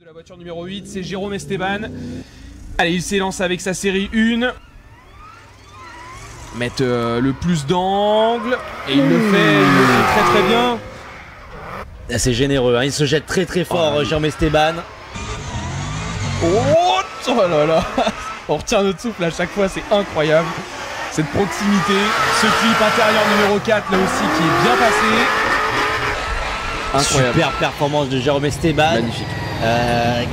La voiture numéro 8, c'est Jérôme Esteban. Allez, il s'élance avec sa série 1. Mettre le plus d'angle. Et il le fait très très bien. C'est généreux, hein. Il se jette très très fort, Jérôme Esteban. Oh là là. On retient notre souffle à chaque fois, c'est incroyable. Cette proximité. Ce clip intérieur numéro 4 là aussi qui est bien passé. Incroyable. Super performance de Jérôme Esteban. Magnifique.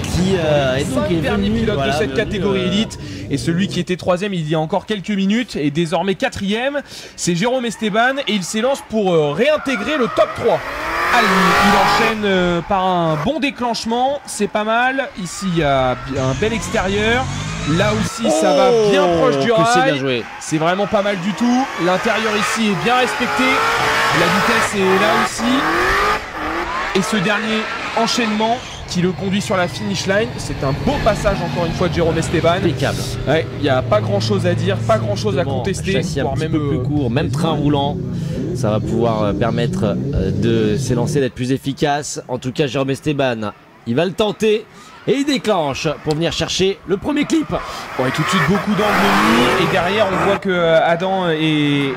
Qui est donc le dernier pilote voilà, de cette catégorie élite, et celui qui était 3ème il y a encore quelques minutes est désormais 4ème, c'est Jérôme Esteban, et il s'élance pour réintégrer le top 3. Allez, il enchaîne par un bon déclenchement, c'est pas mal. Ici il y a un bel extérieur, là aussi ça va bien proche du rail, c'est vraiment pas mal du tout. L'intérieur ici est bien respecté, la vitesse est là aussi, et ce dernier enchaînement qui le conduit sur la finish line. C'est un beau passage encore une fois de Jérôme Esteban. Impeccable. Ouais, il n'y a pas grand chose à dire, pas grand chose à contester. Châssis un petit peu plus court, même train roulant. Ça va pouvoir permettre de s'élancer, d'être plus efficace. En tout cas, Jérôme Esteban, il va le tenter. Et il déclenche pour venir chercher le premier clip. Bon, et tout de suite beaucoup d'angle mis. Et derrière, on voit que Adam est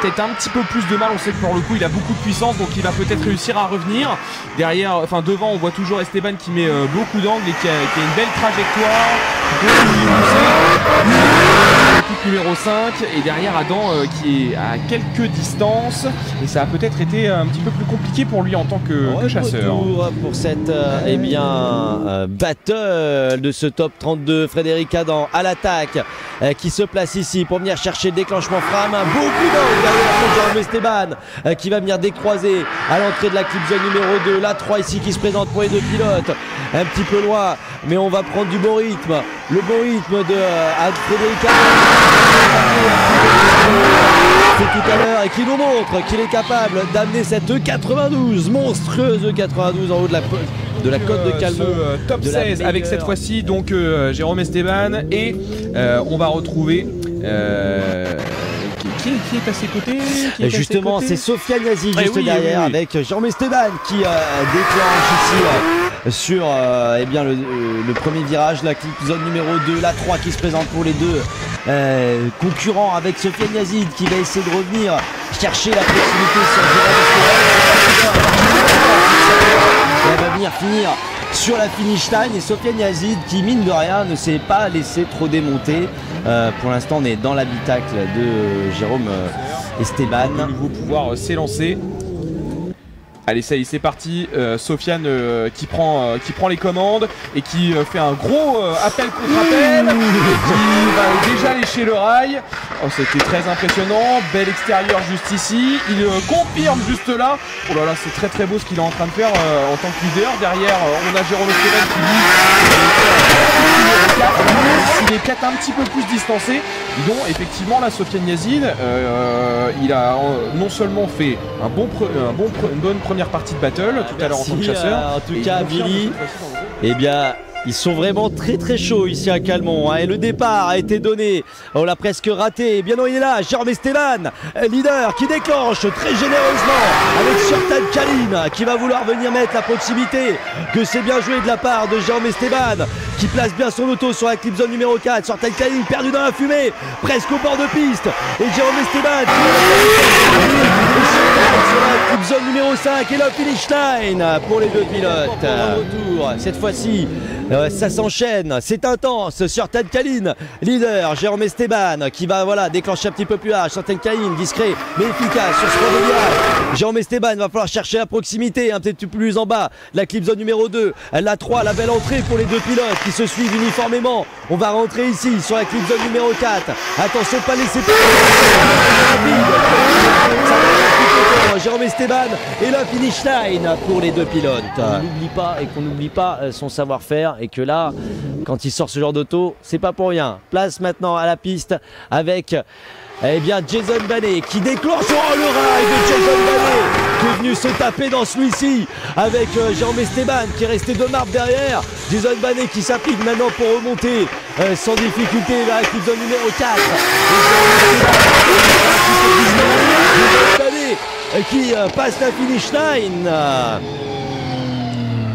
peut-être un petit peu plus de mal. On sait que pour le coup, il a beaucoup de puissance, donc il va peut-être réussir à revenir. Derrière, enfin devant, on voit toujours Esteban qui met beaucoup d'angle et qui a une belle trajectoire. Numéro 5, et derrière Adam qui est à quelques distances, et ça a peut-être été un petit peu plus compliqué pour lui en tant que chasseur. Retour pour cette battle de ce top 32. Frédéric Adam à l'attaque qui se place ici pour venir chercher le déclenchement frame. Beaucoup d'angle derrière Jérôme Esteban qui va venir décroiser à l'entrée de la clip zone numéro 2. La 3 ici qui se présente pour les deux pilotes, un petit peu loin, mais on va prendre du bon rythme. Le bon rythme de Frédéric Adam c'est tout à l'heure, et qui nous montre qu'il est capable d'amener cette 92, monstrueuse 92 en haut de la côte de Calmont. Top 16 avec cette fois-ci donc Jérôme Esteban, et on va retrouver qui est à ses côtés. Justement, c'est Sofiane Yazid juste derrière, avec Jérôme Esteban qui déclenche ici sur eh bien, le premier virage, la clip zone numéro 2, la 3 qui se présente pour les deux concurrents, avec Sofiane Yazid qui va essayer de revenir chercher la proximité sur Jérôme Esteban. Elle va venir finir sur la finish line, et Sofiane Yazid qui, mine de rien, ne s'est pas laissé trop démonter. Pour l'instant, on est dans l'habitacle de Jérôme Esteban. De nouveau pouvoir s'élancer. Allez, ça y est, c'est parti. Sofiane qui prend les commandes et qui fait un gros appel contre appel, qui va déjà lécher le rail. Oh, c'était très impressionnant. Bel extérieur juste ici. Il confirme juste là. Oh là là, c'est très très beau ce qu'il est en train de faire en tant que leader. Derrière, on a Jérôme Esteban qui lui, il est peut-être un petit peu plus distancé. Dont effectivement là, Sofiane Yazid, il a non seulement fait une bonne première partie de battle tout à l'heure en tant que chasseur. En tout cas, Billy, eh bien, ils sont vraiment très très chauds ici à Calmont, hein, et le départ a été donné. On l'a presque raté. Eh bien non, il est là, Jérôme Esteban, leader, qui déclenche très généreusement avec Surtan Kaline qui va vouloir venir mettre la proximité. Que c'est bien joué de la part de Jérôme Esteban qui place bien son auto sur la clip zone numéro 4. Surtan Kaline perdu dans la fumée, presque au bord de piste, et Jérôme Esteban sur la clip zone numéro 5 et la finish line pour les deux pilotes. Retour cette fois-ci. Ça s'enchaîne, c'est intense. Surtan Kaline, leader, Jérôme Esteban qui va déclencher un petit peu plus large. Surtan Kaline, discret mais efficace sur ce premier virage. Jérôme Esteban va falloir chercher la proximité, un petit peu plus en bas. La clip zone numéro 2, la 3, la belle entrée pour les deux pilotes qui se suivent uniformément. On va rentrer ici sur la clip zone numéro 4. Attention de pas laisser Jérôme Esteban et la finish line pour les deux pilotes. Qu'on n'oublie pas son savoir-faire, et que là, quand il sort ce genre d'auto, c'est pas pour rien. Place maintenant à la piste avec Jason Banet qui déclenche le rail de Jason Banet qui est venu se taper dans celui-ci avec Jérôme Esteban qui est resté de marbre derrière. Jason Banet qui s'applique maintenant pour remonter sans difficulté vers la clip zone numéro 4. Qui passe la finish line.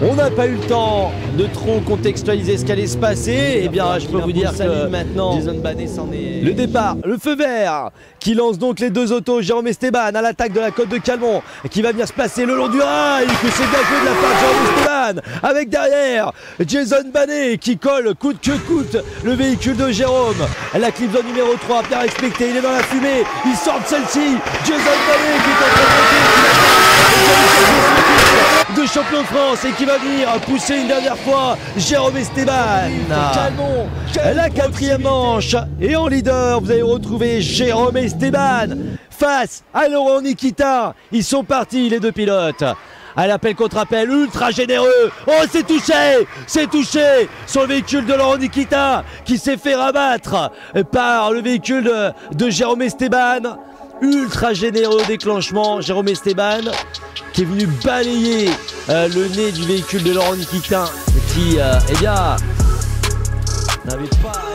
On n'a pas eu le temps de trop contextualiser ce qu'allait se passer. Eh bien, je peux vous dire que maintenant, Jason Banet s'en est... Le départ, le feu vert qui lance donc les deux autos. Jérôme Esteban à l'attaque de la côte de Calmont qui va venir se placer le long du rail. Que c'est bien joué de la part de Jérôme Esteban. Avec derrière Jason Banet qui colle coûte que coûte le véhicule de Jérôme. La clip zone numéro 3, bien respecté. Il est dans la fumée. Il sort de celle-ci. Jason Banet qui est en train de monter de champion de France et qui va venir pousser une dernière fois Jérôme Esteban. Calmont, la quatrième manche et en leader vous allez retrouver Jérôme Esteban face à Laurent Nikita. Ils sont partis les deux pilotes. À l'appel contre appel, ultra généreux. Oh, c'est touché sur le véhicule de Laurent Nikita qui s'est fait rabattre par le véhicule de Jérôme Esteban. Ultra généreux au déclenchement, Jérôme Esteban qui est venu balayer le nez du véhicule de Laurent Nikita qui, eh bien, n'avait pas...